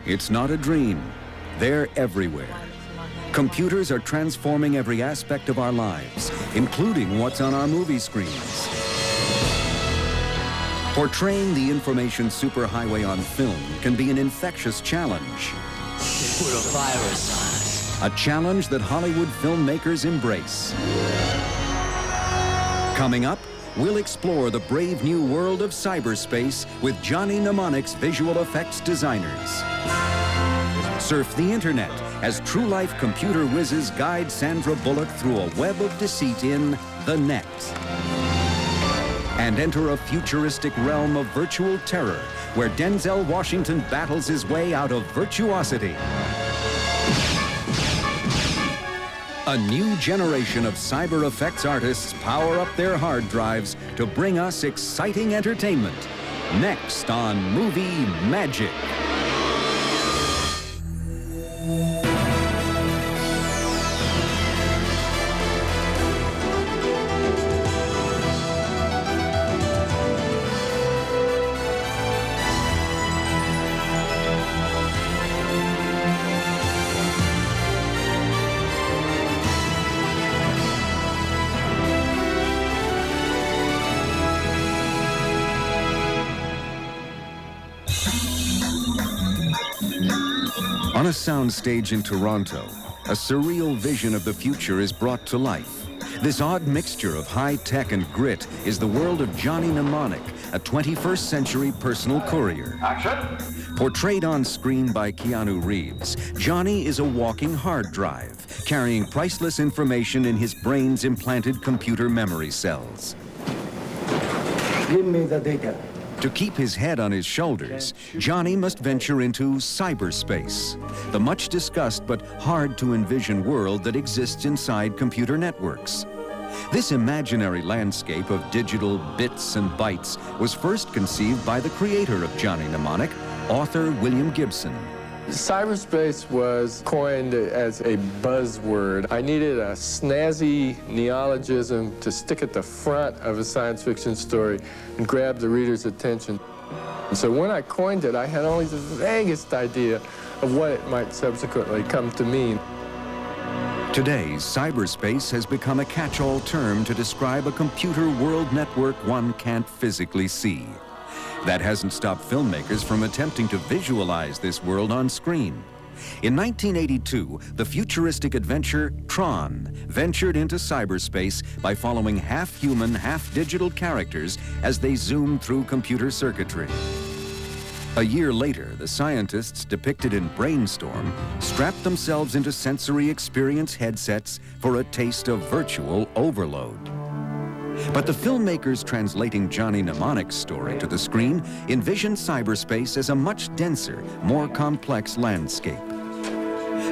It's not a dream. They're everywhere. Computers are transforming every aspect of our lives, including what's on our movie screens. Portraying the information superhighway on film can be an infectious challenge. They put a virus on us. A challenge that Hollywood filmmakers embrace. Coming up, we'll explore the brave new world of cyberspace with Johnny Mnemonic's visual effects designers. Surf the internet as true-life computer whizzes guide Sandra Bullock through a web of deceit in The Net. And enter a futuristic realm of virtual terror where Denzel Washington battles his way out of Virtuosity. A new generation of cyber effects artists power up their hard drives to bring us exciting entertainment. Next on Movie Magic. On a soundstage in Toronto, a surreal vision of the future is brought to life. This odd mixture of high-tech and grit is the world of Johnny Mnemonic, a 21st century personal courier. Action! Portrayed on screen by Keanu Reeves, Johnny is a walking hard drive, carrying priceless information in his brain's implanted computer memory cells. Give me the data. To keep his head on his shoulders, Johnny must venture into cyberspace, the much discussed but hard to envision world that exists inside computer networks. This imaginary landscape of digital bits and bytes was first conceived by the creator of Johnny Mnemonic, author William Gibson. Cyberspace was coined as a buzzword. I needed a snazzy neologism to stick at the front of a science fiction story and grab the reader's attention. And so when I coined it, I had only the vaguest idea of what it might subsequently come to mean. Today, cyberspace has become a catch-all term to describe a computer world network one can't physically see. That hasn't stopped filmmakers from attempting to visualize this world on screen. In 1982, the futuristic adventure Tron ventured into cyberspace by following half-human, half-digital characters as they zoomed through computer circuitry. A year later, the scientists depicted in Brainstorm strapped themselves into sensory experience headsets for a taste of virtual overload. But the filmmakers translating Johnny Mnemonic's story to the screen envisioned cyberspace as a much denser, more complex landscape.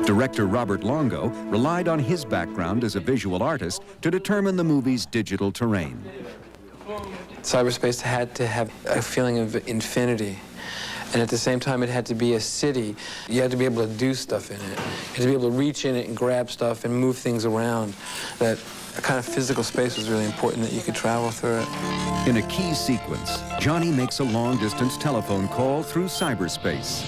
Director Robert Longo relied on his background as a visual artist to determine the movie's digital terrain. Cyberspace had to have a feeling of infinity. And at the same time, it had to be a city. You had to be able to do stuff in it. You had to be able to reach in it and grab stuff and move things around. That a kind of physical space was really important, that you could travel through it. In a key sequence, Johnny makes a long-distance telephone call through cyberspace.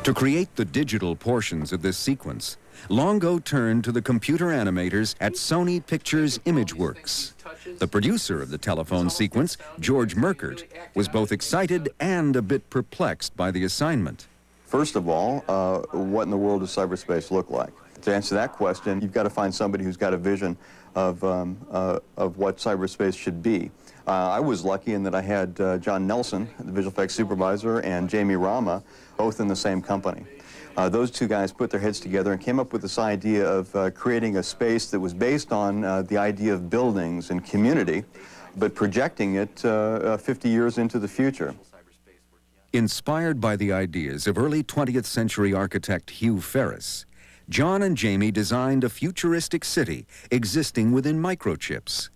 To create the digital portions of this sequence, Longo turned to the computer animators at Sony Pictures ImageWorks. The producer of the telephone sequence, George Merkert, was both excited and a bit perplexed by the assignment. First of all, what in the world does cyberspace look like? To answer that question, you've got to find somebody who's got a vision of what cyberspace should be. I was lucky in that I had John Nelson, the visual effects supervisor, and Jamie Rama, both in the same company. Those two guys put their heads together and came up with this idea of creating a space that was based on the idea of buildings and community, but projecting it 50 years into the future. Inspired by the ideas of early 20th century architect Hugh Ferris, John and Jamie designed a futuristic city existing within microchips.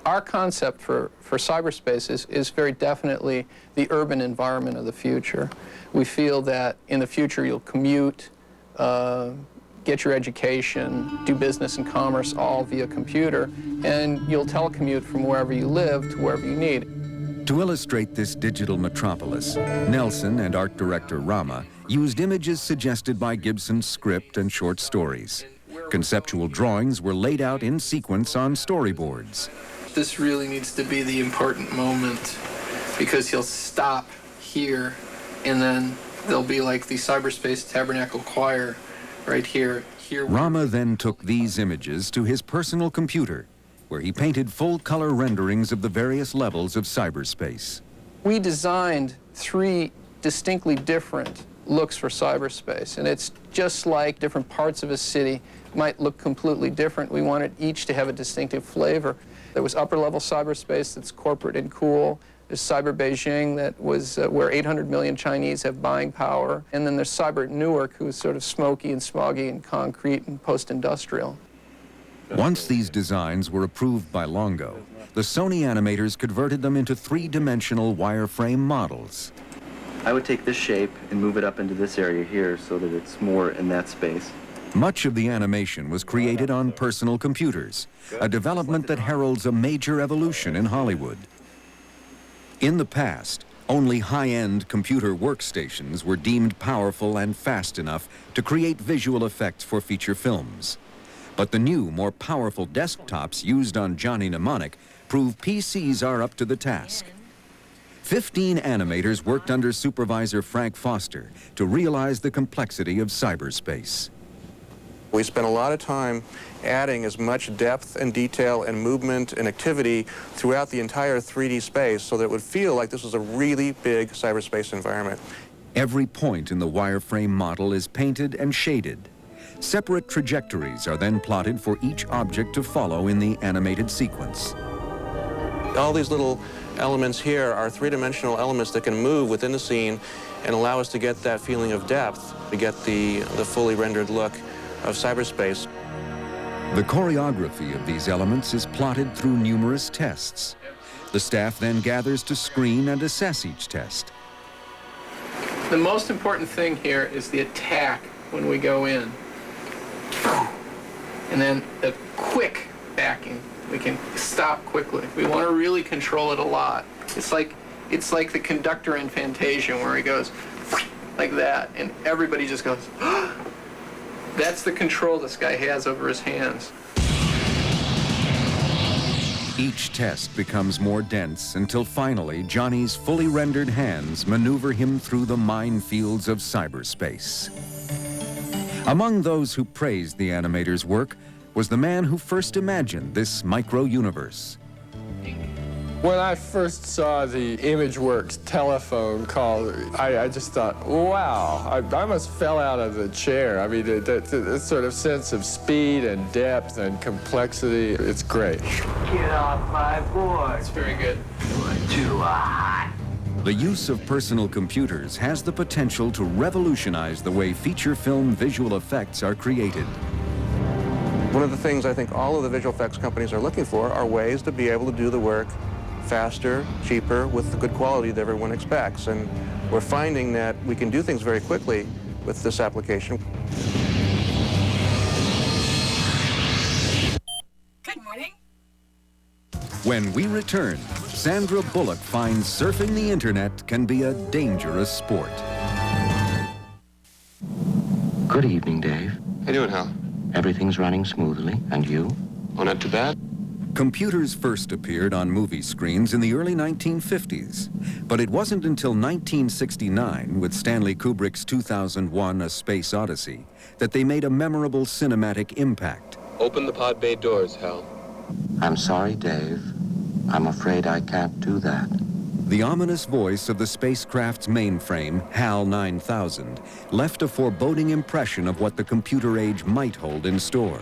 Our concept for cyberspace is very definitely the urban environment of the future. We feel that in the future you'll commute, get your education, do business and commerce all via computer, and you'll telecommute from wherever you live to wherever you need. To illustrate this digital metropolis, Nelson and art director Rama used images suggested by Gibson's script and short stories. Conceptual drawings were laid out in sequence on storyboards. This really needs to be the important moment, because he'll stop here, and then there'll be like the Cyberspace Tabernacle Choir right here. Rama then took these images to his personal computer, where he painted full-color renderings of the various levels of cyberspace. We designed 3 distinctly different looks for cyberspace, and it's just like different parts of a city might look completely different. We wanted each to have a distinctive flavor. There was upper-level cyberspace that's corporate and cool. There's Cyber Beijing, that was where 800 million Chinese have buying power. And then there's Cyber Newark, who's sort of smoky and smoggy and concrete and post-industrial. Once these designs were approved by Longo, the Sony animators converted them into 3-dimensional wireframe models. I would take this shape and move it up into this area here so that it's more in that space. Much of the animation was created on personal computers, a development that heralds a major evolution in Hollywood. In the past, only high-end computer workstations were deemed powerful and fast enough to create visual effects for feature films. But the new, more powerful desktops used on Johnny Mnemonic prove PCs are up to the task. 15 animators worked under supervisor Frank Foster to realize the complexity of cyberspace. We spent a lot of time adding as much depth and detail and movement and activity throughout the entire 3D space so that it would feel like this was a really big cyberspace environment. Every point in the wireframe model is painted and shaded. Separate trajectories are then plotted for each object to follow in the animated sequence. All these little elements here are 3-dimensional elements that can move within the scene and allow us to get that feeling of depth, to get the fully rendered look of cyberspace. The choreography of these elements is plotted through numerous tests. The staff then gathers to screen and assess each test. The most important thing here is the attack when we go in. And then the quick backing. We can stop quickly. We want to really control it a lot. It's like the conductor in Fantasia where he goes like that, and everybody just goes, That's the control this guy has over his hands. Each test becomes more dense until finally Johnny's fully rendered hands maneuver him through the minefields of cyberspace. Among those who praised the animator's work was the man who first imagined this micro-universe. When I first saw the ImageWorks telephone call, I just thought, wow, I almost fell out of the chair. I mean, that sort of sense of speed and depth and complexity, it's great. Get off my board. It's very good. Too hot. The use of personal computers has the potential to revolutionize the way feature film visual effects are created. One of the things I think all of the visual effects companies are looking for are ways to be able to do the work faster, cheaper, with the good quality that everyone expects. And we're finding that we can do things very quickly with this application. Good morning. When we return, Sandra Bullock finds surfing the internet can be a dangerous sport. Good evening, Dave. How you doing, Hal? Everything's running smoothly, and you? Oh, not too bad. Computers first appeared on movie screens in the early 1950s, but it wasn't until 1969, with Stanley Kubrick's 2001: A Space Odyssey, that they made a memorable cinematic impact. Open the pod bay doors, Hal. I'm sorry, Dave. I'm afraid I can't do that. The ominous voice of the spacecraft's mainframe, HAL 9000, left a foreboding impression of what the computer age might hold in store.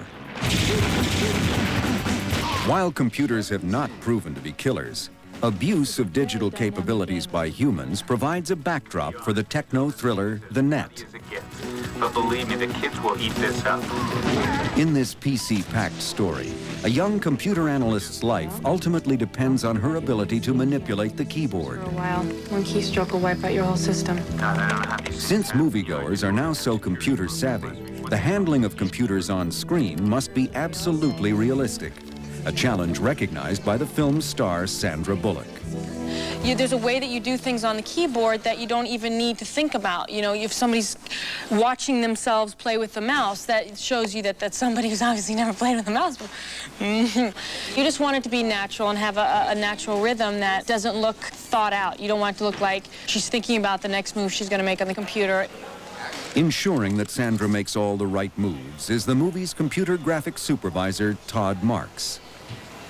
While computers have not proven to be killers, abuse of digital capabilities by humans provides a backdrop for the techno-thriller The Net. But believe me, the kids will eat this up. In this PC-packed story, a young computer analyst's life ultimately depends on her ability to manipulate the keyboard. For a while, one keystroke will wipe out your whole system. Since moviegoers are now so computer-savvy, the handling of computers on screen must be absolutely realistic, a challenge recognized by the film's star Sandra Bullock. There's a way that you do things on the keyboard that you don't even need to think about. You know, if somebody's watching themselves play with the mouse, that shows you that that's somebody who's obviously never played with a mouse before. You just want it to be natural and have a natural rhythm that doesn't look thought out. You don't want it to look like she's thinking about the next move she's going to make on the computer. Ensuring that Sandra makes all the right moves is the movie's computer graphics supervisor, Todd Marks.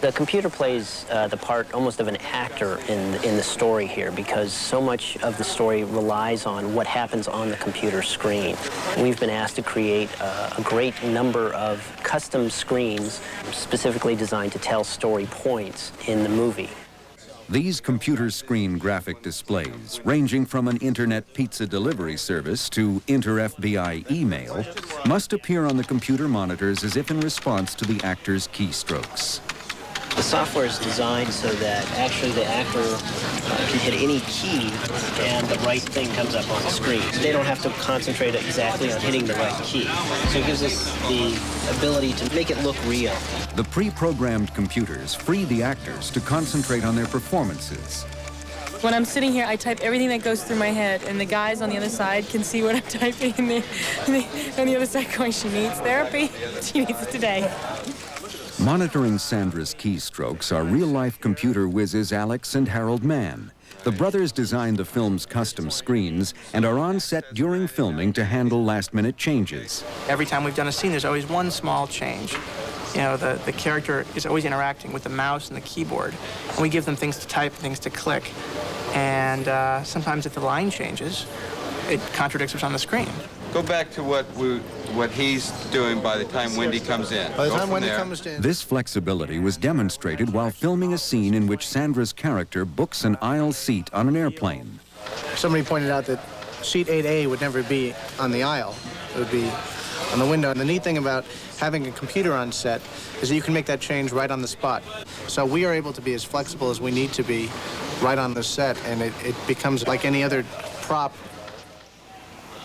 The computer plays the part almost of an actor in the story here, because so much of the story relies on what happens on the computer screen. We've been asked to create a great number of custom screens specifically designed to tell story points in the movie. These computer screen graphic displays, ranging from an internet pizza delivery service to inter-FBI email, must appear on the computer monitors as if in response to the actor's keystrokes. The software is designed so that actually the actor can hit any key and the right thing comes up on the screen. They don't have to concentrate exactly on hitting the right key. So it gives us the ability to make it look real. The pre-programmed computers free the actors to concentrate on their performances. When I'm sitting here, I type everything that goes through my head, and the guys on the other side can see what I'm typing, and on the other side going, she needs therapy, she needs it today. Monitoring Sandra's keystrokes are real-life computer whizzes Alex and Harold Mann. The brothers designed the film's custom screens and are on set during filming to handle last-minute changes. Every time we've done a scene, there's always one small change. You know, the character is always interacting with the mouse and the keyboard. And we give them things to type, things to click. And sometimes if the line changes, it contradicts what's on the screen. Go back to what he's doing by the time Wendy comes in. By the time Wendy comes in. This flexibility was demonstrated while filming a scene in which Sandra's character books an aisle seat on an airplane. Somebody pointed out that seat 8A would never be on the aisle. It would be on the window. And the neat thing about having a computer on set is that you can make that change right on the spot. So we are able to be as flexible as we need to be right on the set, and it becomes like any other prop.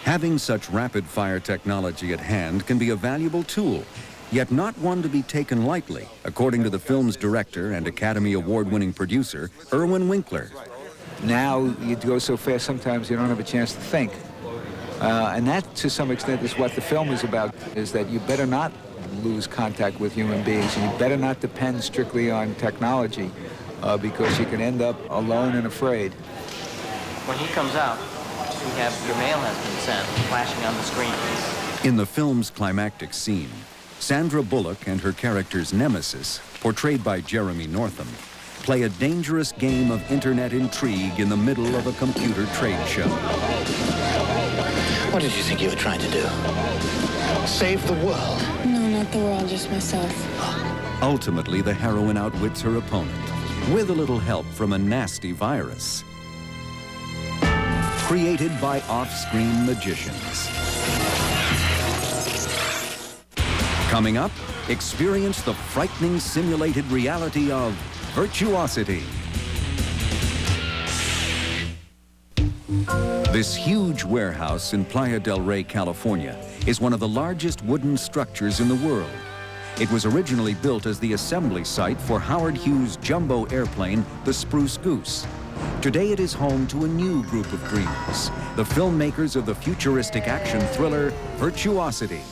Having such rapid-fire technology at hand can be a valuable tool, yet not one to be taken lightly, according to the film's director and Academy Award-winning producer, Irwin Winkler. Now you go so fast sometimes you don't have a chance to think. And that, to some extent, is what the film is about, is that you better not lose contact with human beings, and you better not depend strictly on technology, because you can end up alone and afraid. When he comes out, we have your mail has been sent, flashing on the screen. In the film's climactic scene, Sandra Bullock and her character's nemesis, portrayed by Jeremy Northam, play a dangerous game of internet intrigue in the middle of a computer trade show. What did you think you were trying to do? Save the world? No, not the world, just myself. Ultimately, the heroine outwits her opponent, with a little help from a nasty virus. Created by off-screen magicians. Coming up, experience the frightening simulated reality of Virtuosity. This huge warehouse in Playa del Rey, California, is one of the largest wooden structures in the world. It was originally built as the assembly site for Howard Hughes' jumbo airplane, the Spruce Goose. Today it is home to a new group of dreamers, the filmmakers of the futuristic action thriller Virtuosity.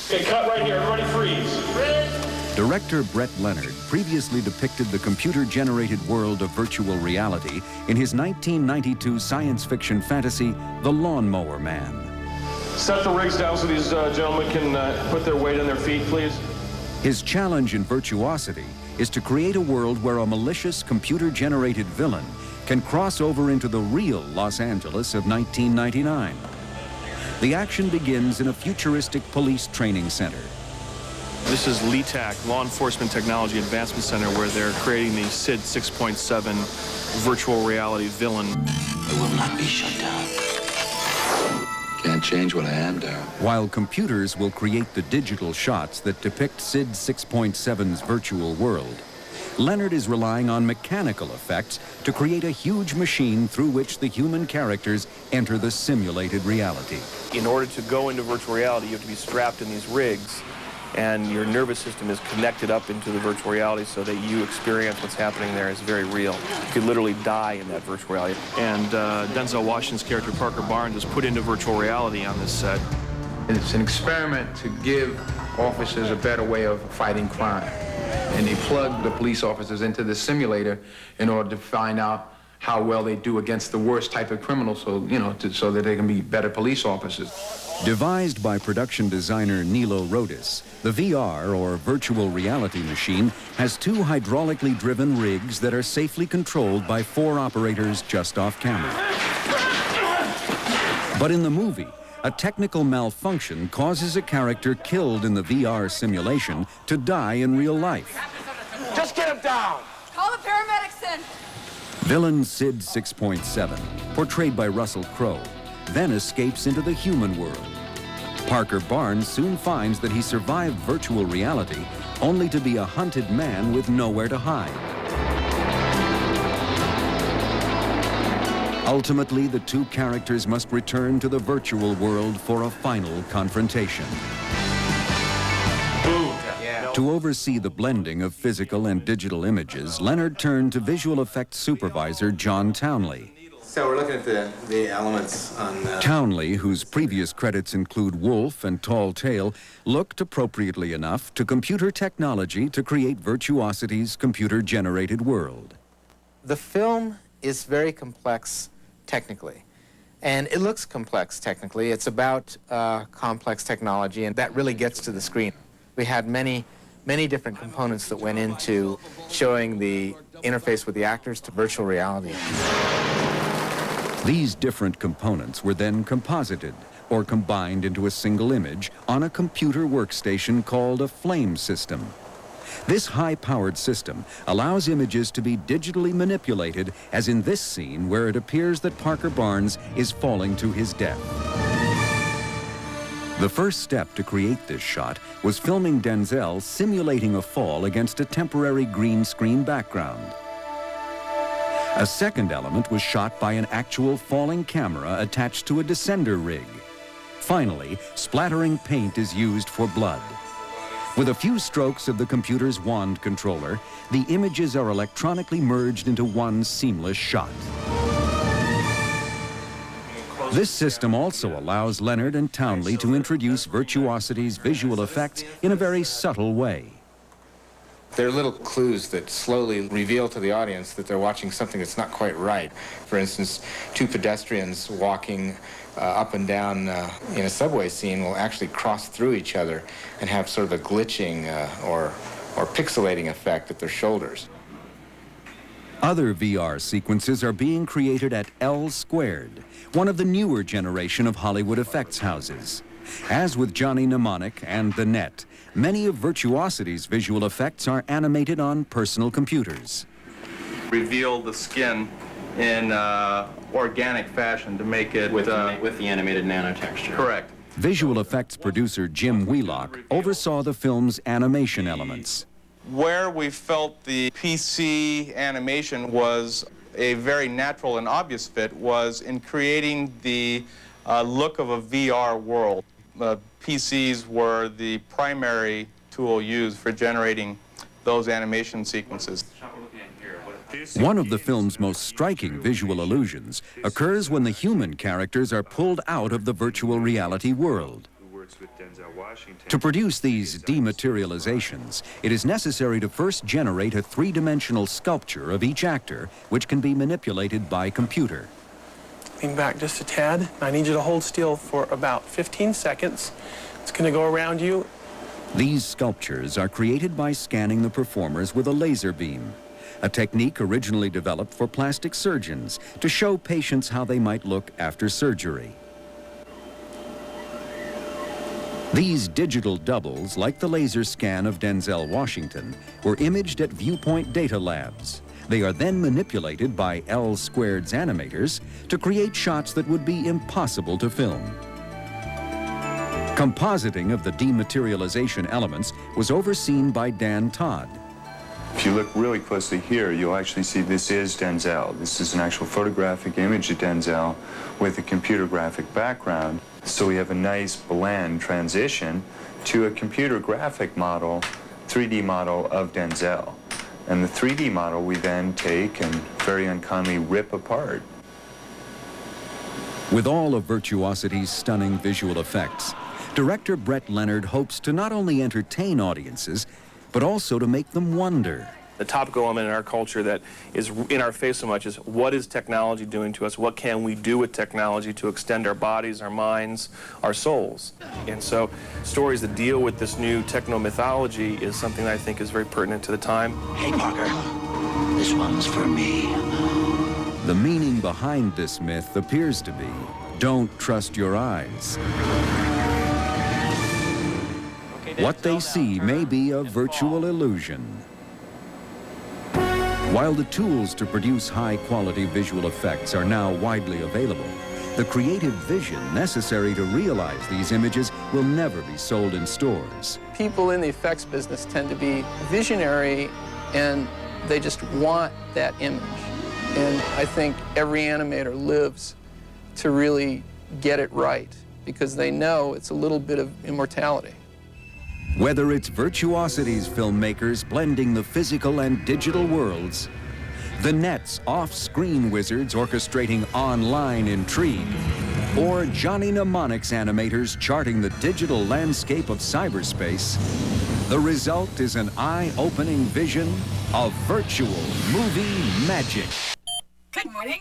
Okay, cut right here. Everybody freeze. Director Brett Leonard previously depicted the computer-generated world of virtual reality in his 1992 science fiction fantasy, The Lawnmower Man. Set the rigs down so these gentlemen can put their weight on their feet, please. His challenge in Virtuosity is to create a world where a malicious computer-generated villain can cross over into the real Los Angeles of 1999. The action begins in a futuristic police training center. This is LETAC, Law Enforcement Technology Advancement Center, where they're creating the SID 6.7 virtual reality villain. It will not be shut down. Can't change what I am, Darryl. While computers will create the digital shots that depict SID 6.7's virtual world, Leonard is relying on mechanical effects to create a huge machine through which the human characters enter the simulated reality. In order to go into virtual reality, you have to be strapped in these rigs and your nervous system is connected up into the virtual reality so that you experience what's happening there as very real. You could literally die in that virtual reality. And Denzel Washington's character, Parker Barnes, is put into virtual reality on this set. It's an experiment to give officers a better way of fighting crime. And they plug the police officers into the simulator in order to find out how well they do against the worst type of criminals, so, so that they can be better police officers. Devised by production designer Nilo Rodis, the VR, or virtual reality machine, has 2 hydraulically driven rigs that are safely controlled by 4 operators just off camera. But in the movie, a technical malfunction causes a character killed in the VR simulation to die in real life. Just get him down! Call the paramedics in! Villain Sid 6.7, portrayed by Russell Crowe, then escapes into the human world. Parker Barnes soon finds that he survived virtual reality only to be a hunted man with nowhere to hide. Ultimately, the 2 characters must return to the virtual world for a final confrontation. To oversee the blending of physical and digital images, Leonard turned to visual effects supervisor John Townley. So we're looking at the elements on... Townley, whose previous credits include Wolf and Tall Tale, looked appropriately enough to computer technology to create Virtuosity's computer-generated world. The film is very complex technically, and it looks complex technically. It's about complex technology, and that really gets to the screen. We had many different components that went into showing the interface with the actors to virtual reality. These different components were then composited or combined into a single image on a computer workstation called a flame system. This high-powered system allows images to be digitally manipulated, as in this scene where it appears that Parker Barnes is falling to his death. The first step to create this shot was filming Denzel simulating a fall against a temporary green screen background. A second element was shot by an actual falling camera attached to a descender rig. Finally, splattering paint is used for blood. With a few strokes of the computer's wand controller, the images are electronically merged into one seamless shot. This system also allows Leonard and Townley to introduce Virtuosity's visual effects in a very subtle way. There are little clues that slowly reveal to the audience that they're watching something that's not quite right. For instance, 2 pedestrians walking up and down in a subway scene will actually cross through each other and have sort of a glitching or pixelating effect at their shoulders. Other VR sequences are being created at L Squared, one of the newer generation of Hollywood effects houses. As with Johnny Mnemonic and The Net, many of Virtuosity's visual effects are animated on personal computers. Reveal the skin in organic fashion to make it... With the animated nanotexture. Correct. Visual effects producer Jim Wheelock oversaw the film's animation elements. Where we felt the PC animation was a very natural and obvious fit was in creating the look of a VR world. PCs were the primary tool used for generating those animation sequences. One of the film's most striking visual illusions occurs when the human characters are pulled out of the virtual reality world. To produce these dematerializations, it is necessary to first generate a 3-dimensional sculpture of each actor, which can be manipulated by computer. Lean back just a tad. I need you to hold still for about 15 seconds. It's going to go around you. These sculptures are created by scanning the performers with a laser beam, a technique originally developed for plastic surgeons to show patients how they might look after surgery. These digital doubles, like the laser scan of Denzel Washington, were imaged at Viewpoint Data Labs. They are then manipulated by L Squared's animators to create shots that would be impossible to film. Compositing of the dematerialization elements was overseen by Dan Todd. If you look really closely here, you'll actually see this is Denzel. This is an actual photographic image of Denzel with a computer graphic background. So we have a nice blend transition to a computer graphic model, 3D model of Denzel. And the 3D model we then take and very unkindly rip apart. With all of Virtuosity's stunning visual effects, director Brett Leonard hopes to not only entertain audiences, but also to make them wonder. The topical element in our culture that is in our face so much is, what is technology doing to us? What can we do with technology to extend our bodies, our minds, our souls? And so stories that deal with this new techno-mythology is something that I think is very pertinent to the time. Hey, Parker, this one's for me. The meaning behind this myth appears to be, don't trust your eyes. What they see may be a virtual illusion. While the tools to produce high-quality visual effects are now widely available, the creative vision necessary to realize these images will never be sold in stores. People in the effects business tend to be visionary, and they just want that image. And I think every animator lives to really get it right, because they know it's a little bit of immortality. Whether it's Virtuosity's filmmakers blending the physical and digital worlds, the Net's off-screen wizards orchestrating online intrigue, or Johnny Mnemonic's animators charting the digital landscape of cyberspace, the result is an eye-opening vision of virtual movie magic. Good morning.